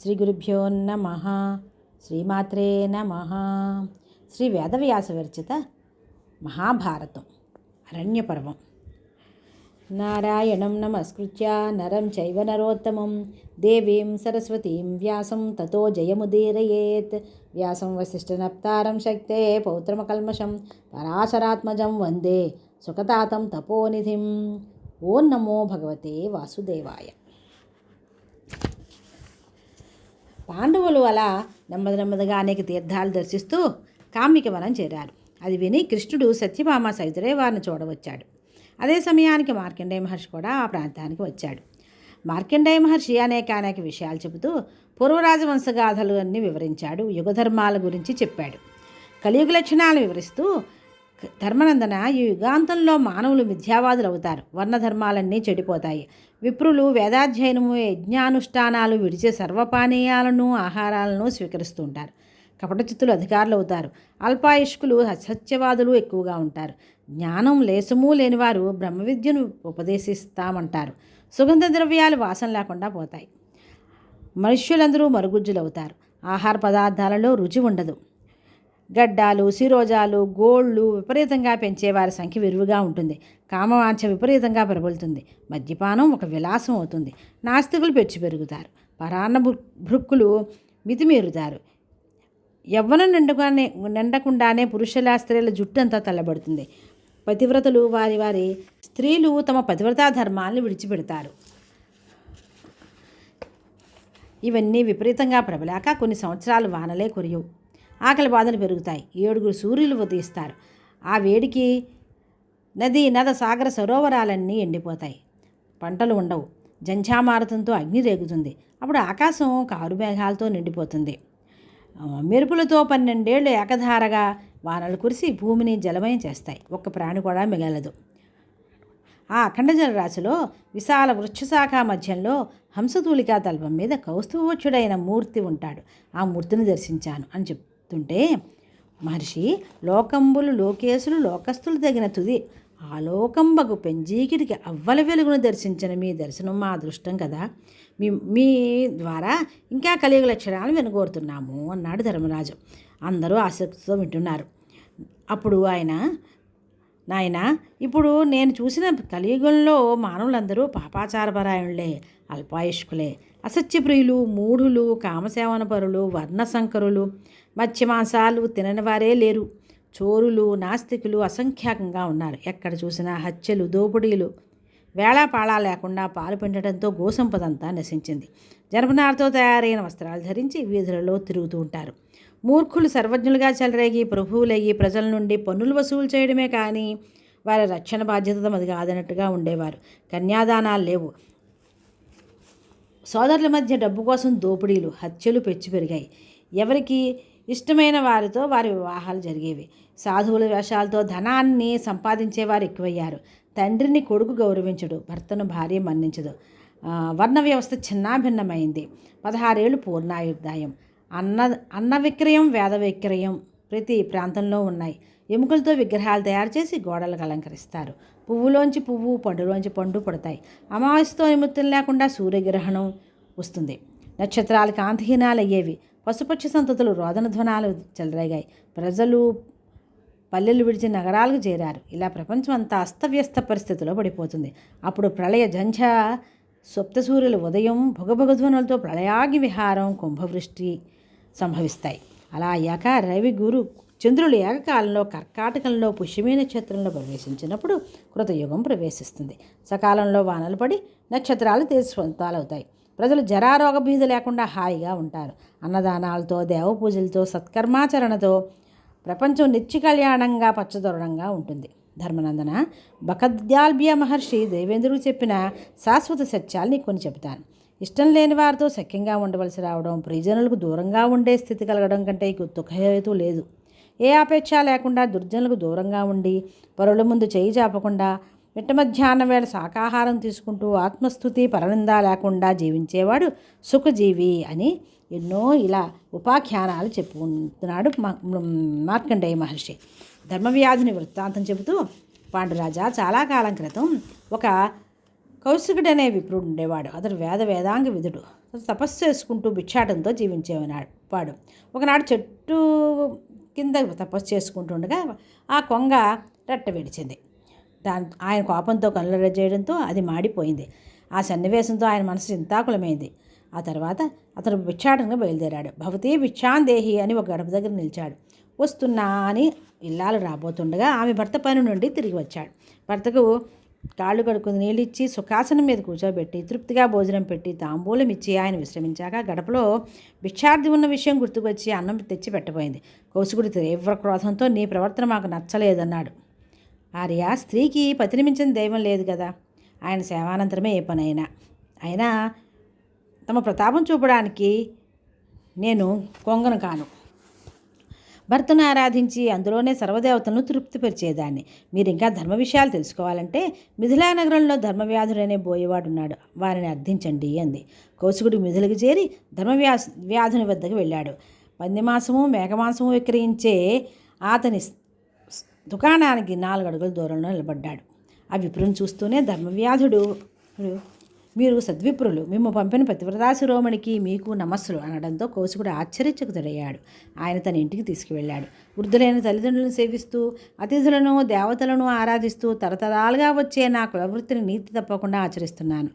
శ్రీ గురుభ్యో నమః. శ్రీమాత్రే నమః. శ్రీ వేదవ్యాస విరచిత మహాభారతం అరణ్యపర్వం. నారాయణం నమస్కృత్య నరం చైవ నరోత్తమం దేవీం సరస్వతీం వ్యాసం తతో జయముదీరయేత్. వ్యాసం వసిష్ఠనప్తారం శక్తే పౌత్రమకల్మషం పరాశరాత్మజం వందే సుఖతాతం తపోనిధిం. ఓం నమో భగవతే వాసుదేవాయ. పాండవులు అలా నెమ్మదిగా అనేక తీర్థాలు దర్శిస్తూ కామిక వనం చేరారు. అది విని కృష్ణుడు సత్యభామ సైతుడే వారిని చూడవచ్చాడు. అదే సమయానికి మార్కండేయ మహర్షి కూడా ఆ ప్రాంతానికి వచ్చాడు. మార్కండేయ మహర్షి అనేక విషయాలు చెబుతూ పూర్వరాజవంశగాథలు అన్నీ వివరించాడు. యుగధర్మాల గురించి చెప్పాడు. కలియుగ లక్షణాలు వివరిస్తూ, ధర్మనందన, ఈ యుగాంతంలో మానవులు మిథ్యావాదులు అవుతారు. వర్ణధర్మాలన్నీ చెడిపోతాయి. విప్రులు వేదాధ్యయనము యజ్ఞానుష్ఠానాలు విడిచే సర్వపానీయాలను ఆహారాలను స్వీకరిస్తూ ఉంటారు. కపటచిత్తులు అధికారులు అవుతారు. అల్పాయుష్కులు అసత్యవాదులు ఎక్కువగా ఉంటారు. జ్ఞానం లేసమూ లేనివారు బ్రహ్మ విద్యను ఉపదేశిస్తామంటారు. సుగంధ ద్రవ్యాలు వాసన లేకుండా పోతాయి. మనుష్యులందరూ మరుగుజ్జులు అవుతారు. ఆహార పదార్థాలలో రుచి ఉండదు. గడ్డాలు, శిరోజాలు, గోళ్ళు విపరీతంగా పెంచేవారి సంఖ్య విరివిగా ఉంటుంది. కామవాంఛ విపరీతంగా ప్రబలుతుంది. మద్యపానం ఒక విలాసం అవుతుంది. నాస్తికులు పెంచి పెరుగుతారు. పరాన్న భృక్కులు మితిమీరుతారు. యవ్వనం నిండకుండానే పురుషుల స్త్రీల జుట్టు అంతా తల్లబడుతుంది. పతివ్రతలు వారి స్త్రీలు తమ పతివ్రతా ధర్మాలను విడిచిపెడతారు. ఇవన్నీ విపరీతంగా ప్రబలాక కొన్ని సంవత్సరాలు వానలే కురియవు. ఆకలి బాధలు పెరుగుతాయి. 7 సూర్యులు ఉదయిస్తారు. ఆ వేడికి నది, నద, సాగర సరోవరాలన్నీ ఎండిపోతాయి. పంటలు ఉండవు. జంఝామారుతంతో అగ్ని రేగుతుంది. అప్పుడు ఆకాశం కారు మేఘాలతో నిండిపోతుంది. మెరుపులతో 12 ఏళ్ళు ఏకధారగా వానలు కురిసి భూమిని జలమయం చేస్తాయి. ఒక్క ప్రాణి కూడా మిగలదు. ఆ అఖండ జలరాశిలో విశాల వృక్షశాఖ మధ్యంలో హంసతూలికా తల్పం మీద కౌస్తుభవచ్చుడైన మూర్తి ఉంటాడు. ఆ మూర్తిని దర్శించాను అని చెప్తుంటే మహర్షి, లోకంబులు లోకేశులు లోకస్తులు తగిన తుది ఆలోకంబగు పెంజీకిడికి అవ్వల వెలుగును దర్శించిన మీ దర్శనం మా అదృష్టం కదా. మీ ద్వారా ఇంకా కలియుగ లక్షణాలు వినగోరుతున్నాము అన్నాడు ధర్మరాజు. అందరూ ఆసక్తితో వింటున్నారు. అప్పుడు ఆయన, నాయనా, ఇప్పుడు నేను చూసిన కలియుగంలో మానవులందరూ పాపాచారపరాయణులే, అల్పాయుష్కులే, అసత్యప్రియులు, మూఢులు, కామసేవనపరులు, వర్ణశంకరులు, మత్స్యమాంసాలు తినని వారే లేరు. చోరులు, నాస్తికులు అసంఖ్యాకంగా ఉన్నారు. ఎక్కడ చూసినా హత్యలు, దోపిడీలు, వేళాపాళా లేకుండా పాలు పిండటంతో గోసంపదంతా నశించింది. జనపనారతో తయారైన వస్త్రాలు ధరించి వీధులలో తిరుగుతూ ఉంటారు. మూర్ఖులు సర్వజ్ఞులుగా చెలరేగి ప్రభువులయ్యి ప్రజల నుండి పన్నులు వసూలు చేయడమే కానీ వారి రక్షణ బాధ్యత తమది కాదన్నట్టుగా ఉండేవారు. కన్యాదానాలు లేవు. సోదరుల మధ్య డబ్బు కోసం దోపిడీలు, హత్యలు పెంచి పెరిగాయి. ఎవరికి ఇష్టమైన వారితో వారి వివాహాలు జరిగేవి. సాధువుల వేషాలతో ధనాన్ని సంపాదించేవారు ఎక్కువయ్యారు. తండ్రిని కొడుకు గౌరవించడు, భర్తను భార్య మన్నించదు. వర్ణ వ్యవస్థ చిన్నాభిన్నమైంది. 16 ఏళ్ళు పూర్ణాయుర్దాయం. అన్న విక్రయం, వేద విక్రయం ప్రతి ప్రాంతంలో ఉన్నాయి. ఎముకలతో విగ్రహాలు తయారు చేసి గోడలకు అలంకరిస్తారు. పువ్వులోంచి పువ్వు, పండులోంచి పండు పడతాయి. అమావాస్యతో నిమిత్తం లేకుండా సూర్యగ్రహణం వస్తుంది. నక్షత్రాలు కాంతిహీనాలు అయ్యేవి. పశుపక్షి సంతతులు రోదన ధ్వనాలు చెలరేగాయి. ప్రజలు పల్లెలు విడిచి నగరాలకు చేరారు. ఇలా ప్రపంచం అంతా అస్తవ్యస్త పరిస్థితిలో పడిపోతుంది. అప్పుడు ప్రళయ జంఝ, సప్తసూర్యుల ఉదయం, భుగభుగధ్వనులతో ప్రళయాగి విహారం, కుంభవృష్టి సంభవిస్తాయి. అలా అయ్యాక రవి, గురు, చంద్రులు ఏకకాలంలో కర్కాటకంలో పుష్యమీ నక్షత్రంలో ప్రవేశించినప్పుడు కృతయుగం ప్రవేశిస్తుంది. సకాలంలో వానలు పడి నక్షత్రాలు తేజస్వంతాలవుతాయి. ప్రజలు జరారోగ భీతి లేకుండా హాయిగా ఉంటారు. అన్నదానాలతో, దేవపూజలతో, సత్కర్మాచరణతో ప్రపంచం నిత్య కళ్యాణంగా పచ్చదొరడంగా ఉంటుంది. ధర్మనందన, బకద్యాల్బ్య మహర్షి దేవేంద్రుడు చెప్పిన శాశ్వత సత్యాల్ని కొన్ని చెబుతాను. ఇష్టం లేని వారితో సఖ్యంగా ఉండవలసి రావడం, ప్రియజనులకు దూరంగా ఉండే స్థితి కలగడం కంటే దుఃఖహేతు లేదు. ఏ అపేక్ష లేకుండా దుర్జనులకు దూరంగా ఉండి పరుల ముందు చేయి చాపకుండా మిట్ట మధ్యాహ్నం వేళ శాకాహారం తీసుకుంటూ ఆత్మస్థుతి పరనింద లేకుండా జీవించేవాడు సుఖజీవి అని ఎన్నో ఇలా ఉపాఖ్యానాలు చెప్పుకుంటున్నాడు మార్కండేయ మహర్షి. ధర్మవ్యాధుని వృత్తాంతం చెబుతూ, పాండురాజా, చాలా కాలం క్రితం ఒక కౌశికుడనే విప్రుడు ఉండేవాడు. అతడు వేదాంగ విధుడు. తపస్సు చేసుకుంటూ భిక్షాటంతో వాడు ఒకనాడు చెట్టు కింద తపస్సు చేసుకుంటుండగా ఆ కొంగ రెట్ట విడిచింది. ఆయన కోపంతో కనులర చేయడంతో అది మాడిపోయింది. ఆ సన్నివేశంతో ఆయన మనసు చింతాకులమైంది. ఆ తర్వాత అతను భిక్షాటంగా బయలుదేరాడు. భవతి భిక్షాందేహి అని ఒక గడప దగ్గర నిలిచాడు. వస్తున్నా అని ఇల్లాలు రాబోతుండగా ఆమె భర్త పని నుండి తిరిగి వచ్చాడు. భర్తకు కాళ్ళు కడుక్కుని నీళ్ళిచ్చి సుఖాసనం మీద కూర్చోబెట్టి తృప్తిగా భోజనం పెట్టి తాంబూలం ఇచ్చి ఆయన విశ్రమించాక గడపలో భిక్షార్థి ఉన్న విషయం గుర్తుకొచ్చి అన్నం తెచ్చి పెట్టబోయింది. కౌశికుడి తీవ్ర క్రోధంతో నీ ప్రవర్తన మాకు నచ్చలేదన్నాడు. ఆర్య, స్త్రీకి పతిని మించిన దైవం లేదు కదా. ఆయన సేవానంతరమే ఏ పనైనా. అయినా తమ ప్రతాపం చూపడానికి నేను కొంగను కాను. భర్తను ఆరాధించి అందులోనే సర్వదేవతలను తృప్తిపరిచేదాన్ని. మీరు ఇంకా ధర్మ విషయాలు తెలుసుకోవాలంటే మిథిలా నగరంలో ధర్మవ్యాధుడనే బోయేవాడున్నాడు, వారిని అర్థించండి అంది. కౌశికుడు మిథులకు చేరి ధర్మవ్యాధుని వద్దకు వెళ్ళాడు. పందిమాంసము మేకమాంసము విక్రయించే అతని దుకాణానికి 4 అడుగుల దూరంలో నిలబడ్డాడు. ఆ విప్రుని చూస్తూనే ధర్మవ్యాధుడు, మీరు సద్విప్రులు, మేము పంపిన పతివ్రతా శిరోమణికి మీకు నమస్సులు అనడంతో కౌశికుడు ఆశ్చర్యచకితుడయ్యాడు. ఆయన తన ఇంటికి తీసుకువెళ్ళాడు. వృద్ధులైన తల్లిదండ్రులను సేవిస్తూ అతిథులను దేవతలను ఆరాధిస్తూ తరతరాలుగా వచ్చే నా కులవృత్తిని నీతి తప్పకుండా ఆచరిస్తున్నాను.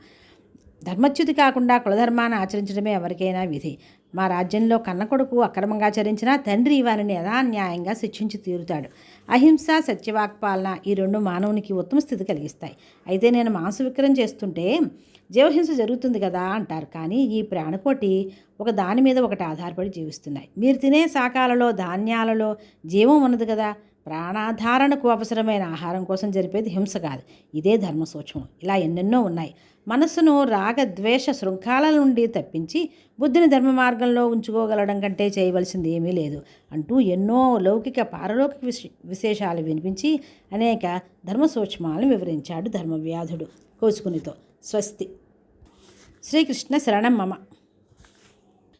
ధర్మచ్యుతి కాకుండా కులధర్మాన్ని ఆచరించడమే ఎవరికైనా విధి. మా రాజ్యంలో కన్న కొడుకు అక్రమంగా ఆచరించినా తండ్రి వారిని యథాన్యాయంగా శిక్షించి తీరుతాడు. అహింస, సత్యవాక్పాలన ఈ 2 మానవునికి ఉత్తమ స్థితి కలిగిస్తాయి. అయితే నేను మాంస విక్రయం చేస్తుంటే జీవహింస జరుగుతుంది కదా అంటారు. కానీ ఈ ప్రాణకోటి ఒక దాని మీద ఒకటి ఆధారపడి జీవిస్తున్నాయి. మీరు తినే శాకాలలో ధాన్యాలలో జీవం ఉన్నది కదా. ప్రాణాధారణకు అవసరమైన ఆహారం కోసం జరిపేది హింస కాదు, ఇదే ధర్మ సూక్ష్మం. ఇలా ఎన్నెన్నో ఉన్నాయి. మనస్సును రాగ ద్వేష శృంఖాల నుండి తప్పించి బుద్ధిని ధర్మ మార్గంలో ఉంచుకోగలడం కంటే చేయవలసింది ఏమీ లేదు అంటూ ఎన్నో లౌకిక పారలౌకిక విశేషాలు వినిపించి అనేక ధర్మ సూక్ష్మాలను వివరించాడు ధర్మవ్యాధుడు కౌశికునితో. స్వస్తి. శ్రీకృష్ణ శరణం మమ.